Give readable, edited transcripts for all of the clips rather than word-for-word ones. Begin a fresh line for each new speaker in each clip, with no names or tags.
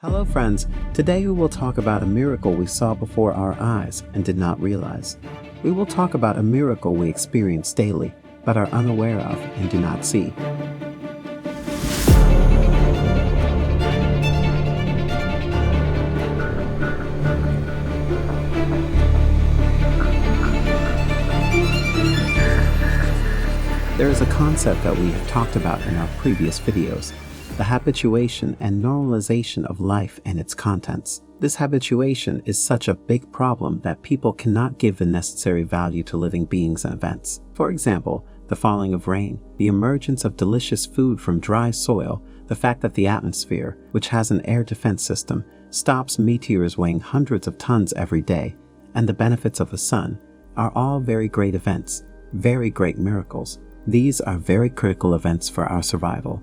Hello friends, today we will talk about a miracle we saw before our eyes and did not realize. We will talk about a miracle we experience daily, but are unaware of and do not see. There is a concept that we have talked about in our previous videos, the habituation and normalization of life and its contents. This habituation is such a big problem that people cannot give the necessary value to living beings and events. For example, the falling of rain, the emergence of delicious food from dry soil, the fact that the atmosphere, which has an air defense system, stops meteors weighing hundreds of tons every day, and the benefits of the sun, are all very great events, very great miracles. These are very critical events for our survival.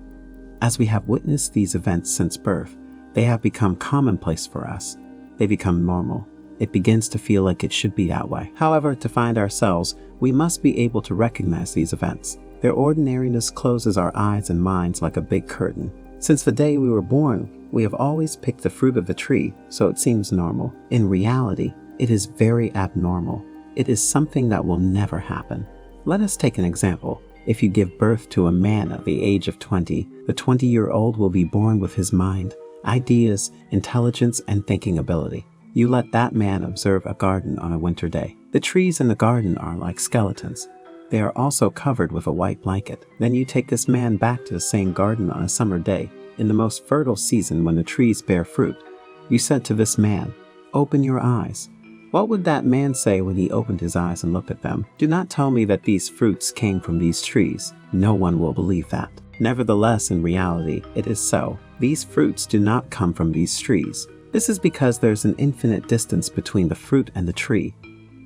As we have witnessed these events since birth, they have become commonplace for us. They become normal. It begins to feel like it should be that way. However, to find ourselves, we must be able to recognize these events. Their ordinariness closes our eyes and minds like a big curtain. Since the day we were born, we have always picked the fruit of the tree, so it seems normal. In reality, it is very abnormal. It is something that will never happen. Let us take an example. If you give birth to a man at the age of 20, the 20-year-old will be born with his mind, ideas, intelligence, and thinking ability. You let that man observe a garden on a winter day. The trees in the garden are like skeletons. They are also covered with a white blanket. Then you take this man back to the same garden on a summer day, in the most fertile season when the trees bear fruit. You said to this man, "Open your eyes." What would that man say when he opened his eyes and looked at them? Do not tell me that these fruits came from these trees. No one will believe that. Nevertheless, in reality, it is so. These fruits do not come from these trees. This is because there's an infinite distance between the fruit and the tree.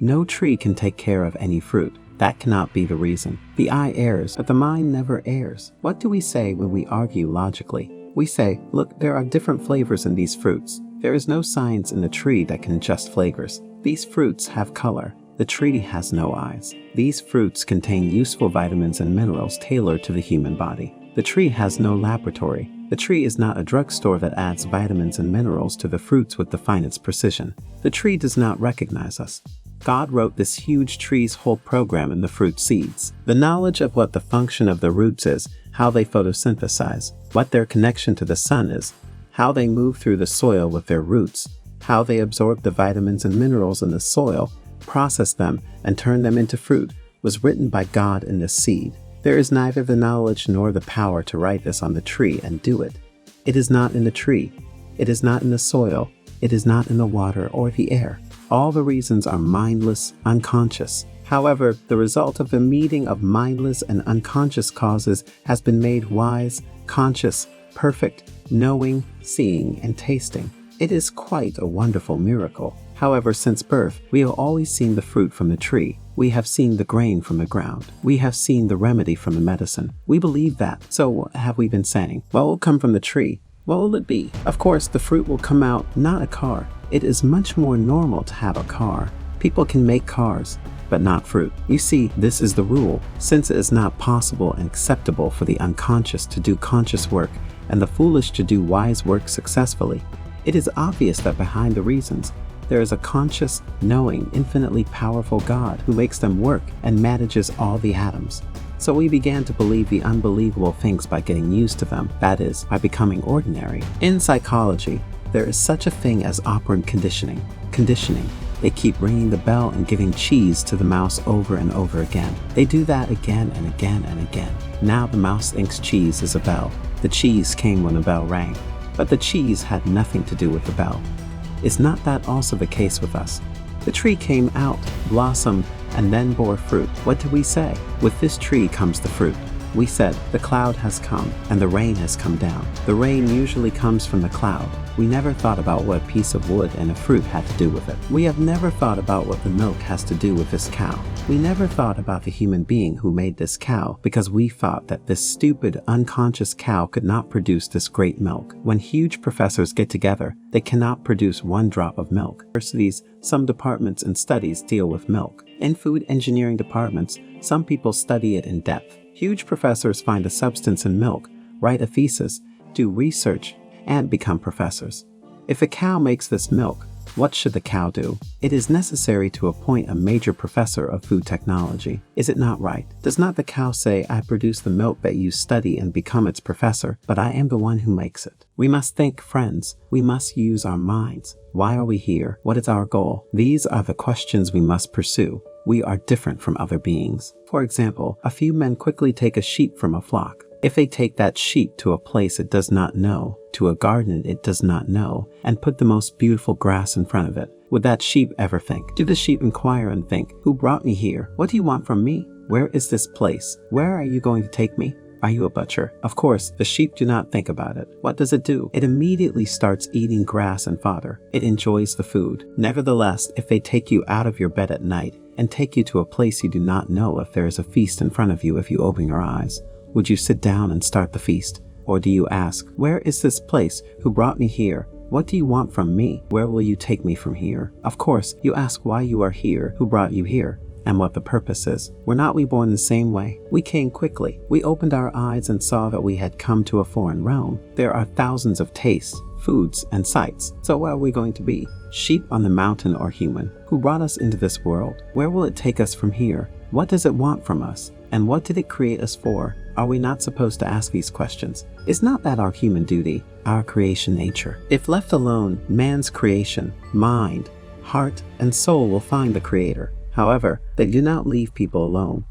No tree can take care of any fruit. That cannot be the reason. The eye errs, but the mind never errs. What do we say when we argue logically? We say, look, there are different flavors in these fruits. There is no science in the tree that can adjust flavors. These fruits have color. The tree has no eyes. These fruits contain useful vitamins and minerals tailored to the human body. The tree has no laboratory. The tree is not a drugstore that adds vitamins and minerals to the fruits with the finest precision. The tree does not recognize us. God wrote this huge tree's whole program in the fruit seeds. The knowledge of what the function of the roots is, how they photosynthesize, what their connection to the sun is, how they move through the soil with their roots, how they absorb the vitamins and minerals in the soil, process them, and turn them into fruit, was written by God in this seed. There is neither the knowledge nor the power to write this on the tree and do it. It is not in the tree. It is not in the soil. It is not in the water or the air. All the reasons are mindless, unconscious. However, the result of the meeting of mindless and unconscious causes has been made wise, conscious, perfect, knowing, seeing, and tasting. It is quite a wonderful miracle. However, since birth, we have always seen the fruit from the tree. We have seen the grain from the ground. We have seen the remedy from the medicine. We believe that. So what have we been saying? What will come from the tree? What will it be? Of course, the fruit will come out, not a car. It is much more normal to have a car. People can make cars, but not fruit. You see, this is the rule. Since it is not possible and acceptable for the unconscious to do conscious work and the foolish to do wise work successfully, it is obvious that behind the reasons, there is a conscious, knowing, infinitely powerful God who makes them work and manages all the atoms. So we began to believe the unbelievable things by getting used to them, that is, by becoming ordinary. In psychology, there is such a thing as operant conditioning. They keep ringing the bell and giving cheese to the mouse over and over again. They do that again and again and again. Now the mouse thinks cheese is a bell. The cheese came when the bell rang. But the cheese had nothing to do with the bell. Is not that also the case with us? The tree came out, blossomed, and then bore fruit. What did we say? With this tree comes the fruit. We said, the cloud has come, and the rain has come down. The rain usually comes from the cloud. We never thought about what a piece of wood and a fruit had to do with it. We have never thought about what the milk has to do with this cow. We never thought about the human being who made this cow because we thought that this stupid, unconscious cow could not produce this great milk. When huge professors get together, they cannot produce one drop of milk. Universities, some departments and studies deal with milk. In food engineering departments, some people study it in depth. Huge professors find a substance in milk, write a thesis, do research, and become professors. If a cow makes this milk, what should the cow do? It is necessary to appoint a major professor of food technology. Is it not right? Does not the cow say, I produce the milk that you study and become its professor, but I am the one who makes it? We must think, friends. We must use our minds. Why are we here? What is our goal? These are the questions we must pursue. We are different from other beings. For example, a few men quickly take a sheep from a flock. If they take that sheep to a place it does not know, to a garden it does not know, and put the most beautiful grass in front of it, would that sheep ever think? Do the sheep inquire and think, who brought me here? What do you want from me? Where is this place? Where are you going to take me? Are you a butcher? Of course, the sheep do not think about it. What does it do? It immediately starts eating grass and fodder. It enjoys the food. Nevertheless, if they take you out of your bed at night and take you to a place you do not know if there is a feast in front of you if you open your eyes, would you sit down and start the feast? Or do you ask, where is this place? Who brought me here? What do you want from me? Where will you take me from here? Of course, you ask why you are here, who brought you here, and what the purpose is. Were not we born the same way? We came quickly. We opened our eyes and saw that we had come to a foreign realm. There are thousands of tastes, foods, and sights. So where are we going to be? Sheep on the mountain or human? Who brought us into this world? Where will it take us from here? What does it want from us? And what did it create us for? Are we not supposed to ask these questions? Is not that our human duty, our creation nature? If left alone, man's creation, mind, heart, and soul will find the Creator. However, they do not leave people alone.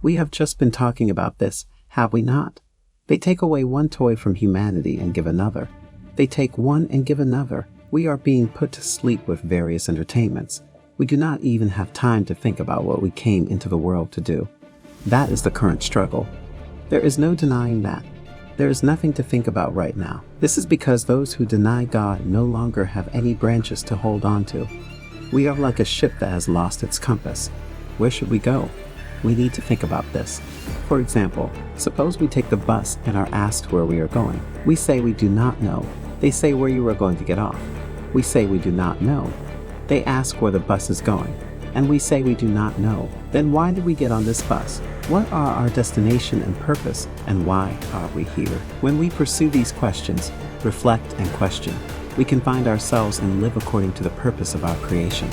We have just been talking about this, have we not? They take away one toy from humanity and give another. They take one and give another. We are being put to sleep with various entertainments. We do not even have time to think about what we came into the world to do. That is the current struggle. There is no denying that. There is nothing to think about right now. This is because those who deny God no longer have any branches to hold on to. We are like a ship that has lost its compass. Where should we go? We need to think about this. For example, suppose we take the bus and are asked where we are going. We say we do not know. They say where you are going to get off. We say we do not know. They ask where the bus is going, and we say we do not know. Then why did we get on this bus? What are our destination and purpose, and why are we here? When we pursue these questions, reflect and question, we can find ourselves and live according to the purpose of our creation.